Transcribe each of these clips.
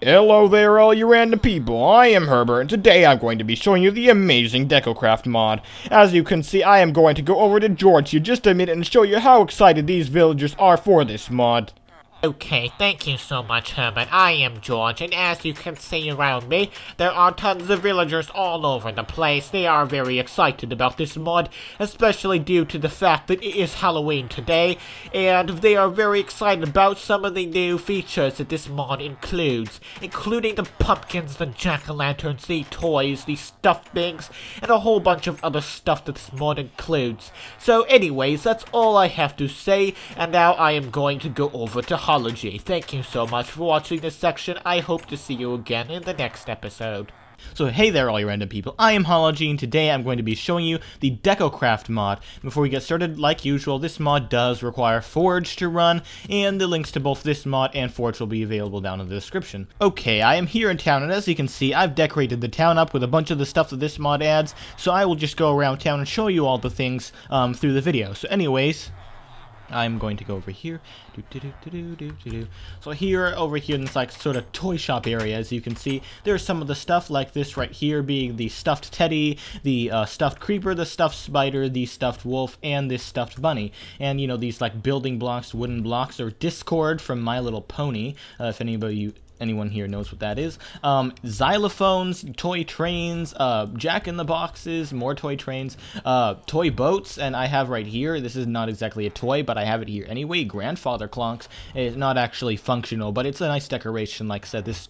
Hello there, all you random people. I am Herbert, and today I'm going to be showing you the amazing DecoCraft mod. As you can see, I am going to go over to George here just a minute and show you how excited these villagers are for this mod. Okay, thank you so much, Herbert. I am George, and as you can see around me, there are tons of villagers all over the place. They are very excited about this mod, especially due to the fact that it is Halloween today, and they are very excited about some of the new features that this mod includes, including the pumpkins, the jack-o'-lanterns, the toys, the stuffed things, and a whole bunch of other stuff that this mod includes. So anyways, that's all I have to say, and now I am going to go over to holoGEI. Thank you so much for watching this section. I hope to see you again in the next episode. So hey there, all you random people. I am holoGEI, and today I'm going to be showing you the DecoCraft mod. Before we get started, like usual, this mod does require Forge to run, and the links to both this mod and Forge will be available down in the description. Okay, I am here in town, and as you can see, I've decorated the town up with a bunch of the stuff that this mod adds, so I will just go around town and show you all the things through the video. So anyways, I'm going to go over here. So over here in this like sort of toy shop area, as you can see, there's some of the stuff like this right here being the stuffed teddy, the stuffed creeper, the stuffed spider, the stuffed wolf, and this stuffed bunny. And you know, these like building blocks, wooden blocks, are Discord from My Little Pony, if anyone here knows what that is. Xylophones, toy trains, jack-in-the-boxes, more toy trains, toy boats, and I have right here, this is not exactly a toy, but I have it here anyway, grandfather clocks. It's not actually functional, but it's a nice decoration. Like I said, this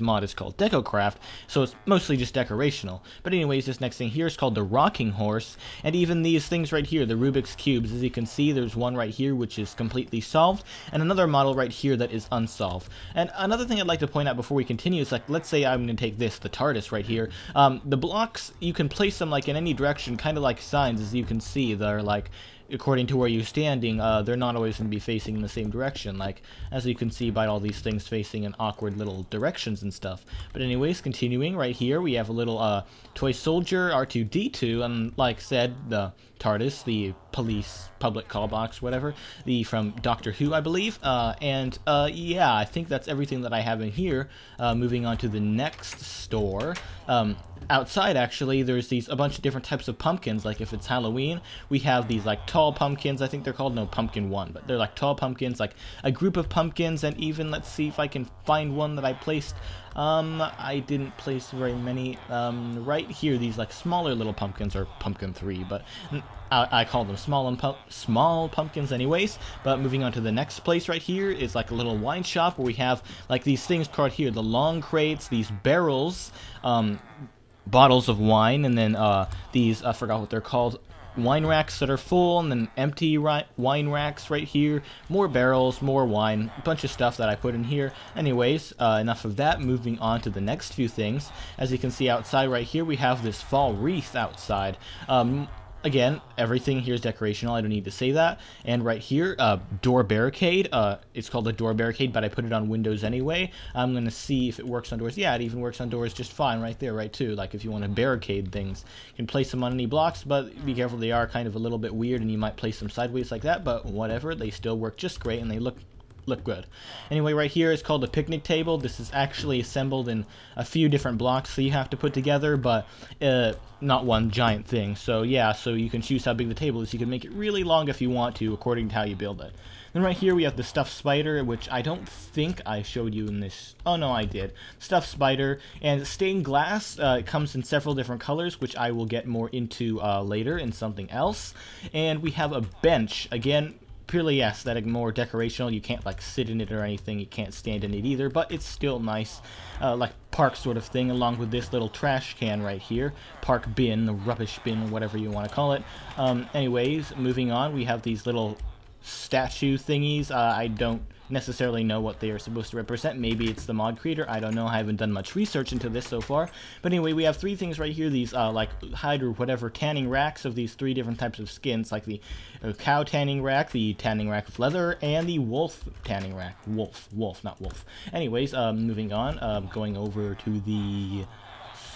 mod is called DecoCraft, so it's mostly just decorational. But anyways, this next thing here is called the rocking horse, and even these things right here, the Rubik's Cubes, as you can see, there's one right here which is completely solved, and another model right here that is unsolved. And another thing I'd like to point out before we continue is, like, let's say I'm going to take this, the TARDIS right here. The blocks, you can place them like in any direction, kind of like signs, as you can see. They're like, according to where you're standing, they're not always going to be facing in the same direction, like, as you can see by all these things facing in awkward little directions and stuff. But anyways, continuing, right here, we have a little, toy soldier, R2-D2, and like I said, the TARDIS, the public call box, whatever, from Doctor Who, I believe, yeah, I think that's everything that I have in here. Moving on to the next store, outside, actually, there's a bunch of different types of pumpkins. Like if it's Halloween, we have these like tall pumpkins, I think they're called, no, pumpkin one, but they're like tall pumpkins, like a group of pumpkins, and even, let's see if I can find one that I placed. I didn't place very many. Right here, these like smaller little pumpkins, or pumpkin 3, but I call them small pumpkins anyways. But moving on to the next place right here is like a little wine shop where we have like these things called here, the long crates, these barrels, bottles of wine, and then these, I forgot what they're called, wine racks that are full, and then empty wine racks right here, more barrels, more wine, a bunch of stuff that I put in here. Anyways, enough of that. Moving on to the next few things. As you can see outside right here, we have this fall wreath outside. Again, everything here is decorational, I don't need to say that. And right here, door barricade. It's called a door barricade, but I put it on windows anyway. I'm going to see if it works on doors. Yeah, it even works on doors just fine right there, right too. Like if you want to barricade things, you can place them on any blocks, but be careful, they are kind of a little bit weird, and you might place them sideways like that, but whatever, they still work just great, and they look good. Anyway, right here is called a picnic table. This is actually assembled in a few different blocks that you have to put together, but not one giant thing. So yeah, so you can choose how big the table is. You can make it really long if you want to, according to how you build it. Then right here we have the stuffed spider, which I don't think I showed you in this. Oh no, I did. Stuffed spider, and stained glass. It comes in several different colors, which I will get more into later in something else. And we have a bench, again, purely aesthetic, more decorational. You can't like sit in it or anything, you can't stand in it either, but it's still nice, like park sort of thing, along with this little trash can right here, park bin, the rubbish bin, whatever you want to call it. Anyways, moving on, we have these little statue thingies. I don't necessarily know what they are supposed to represent. Maybe it's the mod creator, I don't know, I haven't done much research into this so far. But anyway, we have three things right here, these like hide or whatever tanning racks of these three different types of skins, like the cow tanning rack, the tanning rack of leather, and the wolf tanning rack. Wolf, not wolf. Anyways, moving on, going over to the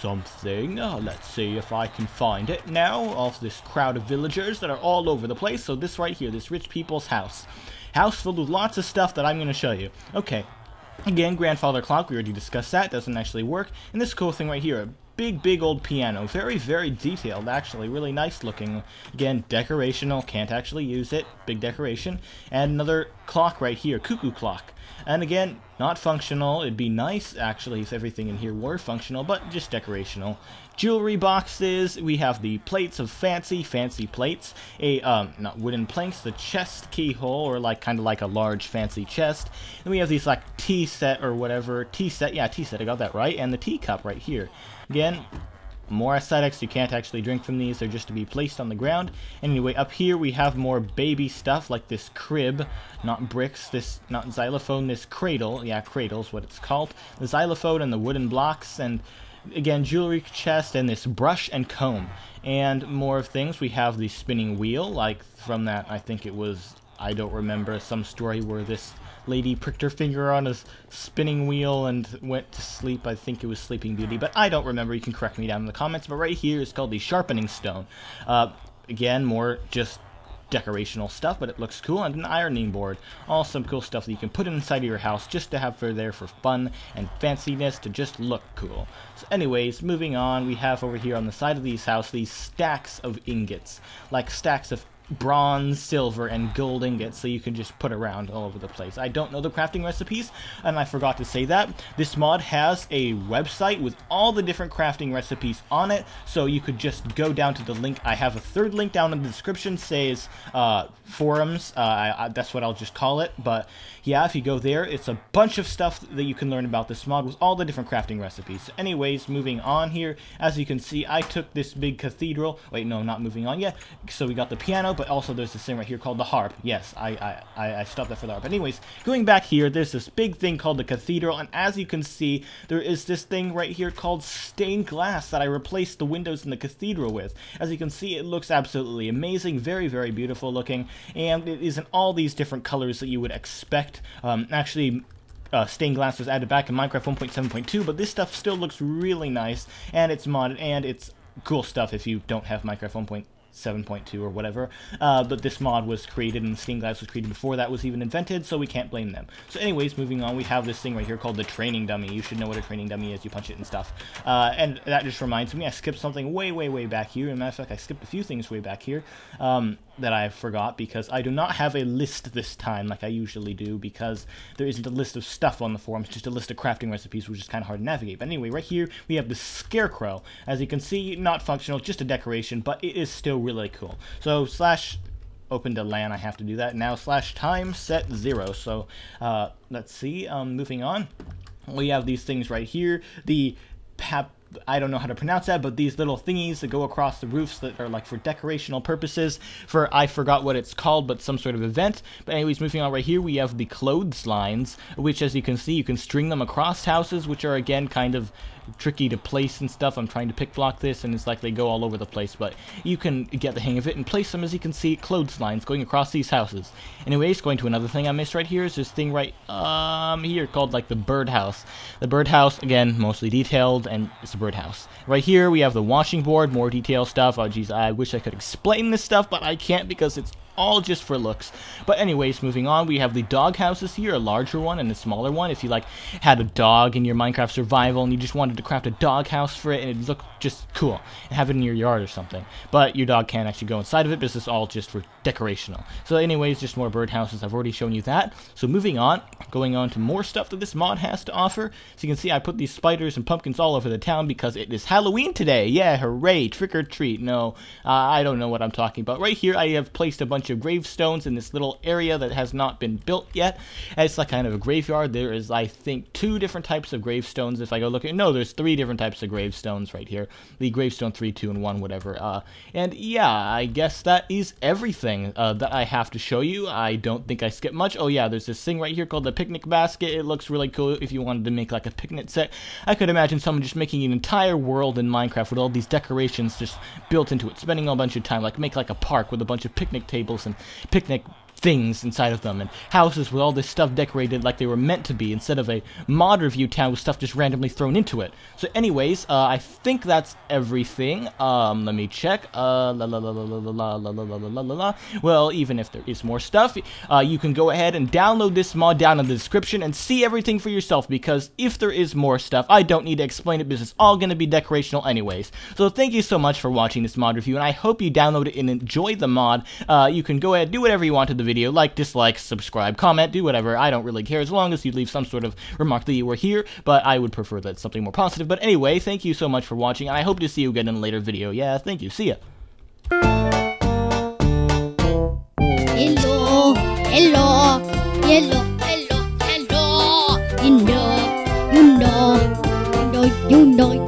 something. Let's see if I can find it now, of this crowd of villagers that are all over the place. So this right here, this rich people's house. House filled with lots of stuff that I'm going to show you. Okay, Again, grandfather clock, we already discussed that, doesn't actually work. And this cool thing right here, a big old piano, very detailed actually, really nice looking. Again, decorational, can't actually use it, big decoration. And another clock right here, Cuckoo Clock. And again, not functional. It'd be nice actually if everything in here were functional, but just decorational. Jewelry boxes, we have the plates of fancy plates, not wooden planks, the chest keyhole, or like kind of like a large fancy chest. Then we have these like tea set or whatever, tea set, I got that right, and the teacup right here. Again, more aesthetics, you can't actually drink from these, they're just to be placed on the ground. Anyway, up here we have more baby stuff, like this crib, not bricks, not xylophone, this cradle, cradle's what it's called. The xylophone and the wooden blocks, and again, jewelry chest, and this brush and comb. And more of things, we have the spinning wheel, like from that, I think it was, I don't remember, some story where this lady pricked her finger on a spinning wheel and went to sleep. I think it was Sleeping Beauty, but I don't remember. You can correct me down in the comments. But right here is called the sharpening stone. Again, more just decorational stuff, but it looks cool. And an ironing board. All some cool stuff that you can put inside of your house just to have there for fun and fanciness to just look cool. So anyways, moving on, we have over here on the side of these houses these stacks of ingots. Like stacks of bronze, silver, and gold ingots, so you can just put around all over the place. I don't know the crafting recipes, and I forgot to say that. This mod has a website with all the different crafting recipes on it, so you could just go down to the link. I have a third link down in the description, says forums. That's what I'll just call it, but yeah, if you go there, it's a bunch of stuff that you can learn about this mod with all the different crafting recipes. So anyways, moving on here, as you can see, I took this big cathedral. Wait, no, not moving on yet. So we got the piano, but also there's this thing right here called the harp. Yes, I stopped that for the harp. Anyways, going back here, there's this big thing called the cathedral, and as you can see, there is this thing right here called stained glass that I replaced the windows in the cathedral with. As you can see, it looks absolutely amazing, very beautiful looking, and it is in all these different colors that you would expect. Actually, stained glass was added back in Minecraft 1.7.2, but this stuff still looks really nice, and it's modded, and it's cool stuff if you don't have Minecraft 1.7.2 or whatever, but this mod was created and stained glass was created before that was even invented, so we can't blame them. So anyways, moving on, we have this thing right here called the training dummy. You should know what a training dummy is, you punch it and stuff. And that just reminds me, I skipped something way back here. As a matter of fact, I skipped a few things way back here that I forgot, because I do not have a list this time like I usually do, because there isn't a list of stuff on the forums, just a list of crafting recipes, which is kind of hard to navigate. But anyway, right here we have the Scarecrow. As you can see, not functional, just a decoration, but it is still really cool. So slash open to LAN, I have to do that now, slash time set 0. So let's see, moving on, we have these things right here, the I don't know how to pronounce that, but these little thingies that go across the roofs that are like for decorational purposes for, I forgot what it's called, but some sort of event. But anyways, moving on, right here we have the clotheslines, which as you can see, you can string them across houses, which are again kind of tricky to place and stuff. I'm trying to pick block this, and it's like they go all over the place, but you can get the hang of it and place them, as you can see, clotheslines going across these houses. Anyways, going to another thing I missed right here is this thing right here called like the birdhouse. The birdhouse, again, mostly detailed, and it's a birdhouse. Right here we have the washing board, more detailed stuff. Oh geez, I wish I could explain this stuff, but I can't because it's all just for looks. But anyways, moving on, we have the dog houses here, a larger one and a smaller one. If you like had a dog in your Minecraft survival and you just wanted to craft a dog house for it and it looked just cool and have it in your yard or something, but your dog can't actually go inside of it because it's all just for decorational. So anyways, just more bird houses. I've already shown you that. So moving on, going on to more stuff that this mod has to offer. So you can see I put these spiders and pumpkins all over the town because it is Halloween today. Yeah, hooray, trick or treat. No, I don't know what I'm talking about. Right here I have placed a bunch of gravestones in this little area that has not been built yet. And it's like kind of a graveyard. There is, I think, 2 different types of gravestones. If I go look at, no, there's 3 different types of gravestones right here. The gravestone 3, 2, and 1, whatever. And yeah, I guess that is everything that I have to show you. I don't think I skipped much. Oh yeah, there's this thing right here called the picnic basket. It looks really cool if you wanted to make like a picnic set. I could imagine someone just making an entire world in Minecraft with all these decorations just built into it, spending a bunch of time, like make like a park with a bunch of picnic tables and picnic things inside of them, and houses with all this stuff decorated like they were meant to be, instead of a mod review town with stuff just randomly thrown into it. So anyways, I think that's everything. Let me check. Well, even if there is more stuff, you can go ahead and download this mod down in the description and see everything for yourself, because if there is more stuff, I don't need to explain it because it's all going to be decorational anyways. So thank you so much for watching this mod review, and I hope you download it and enjoy the mod. You can go ahead, do whatever you want to the video, like, dislike, subscribe, comment, do whatever. I don't really care as long as you leave some sort of remark that you were here, but I would prefer that something more positive. But anyway, thank you so much for watching, and I hope to see you again in a later video. Yeah, thank you. See ya. Hello, hello, hello, hello, hello. You know,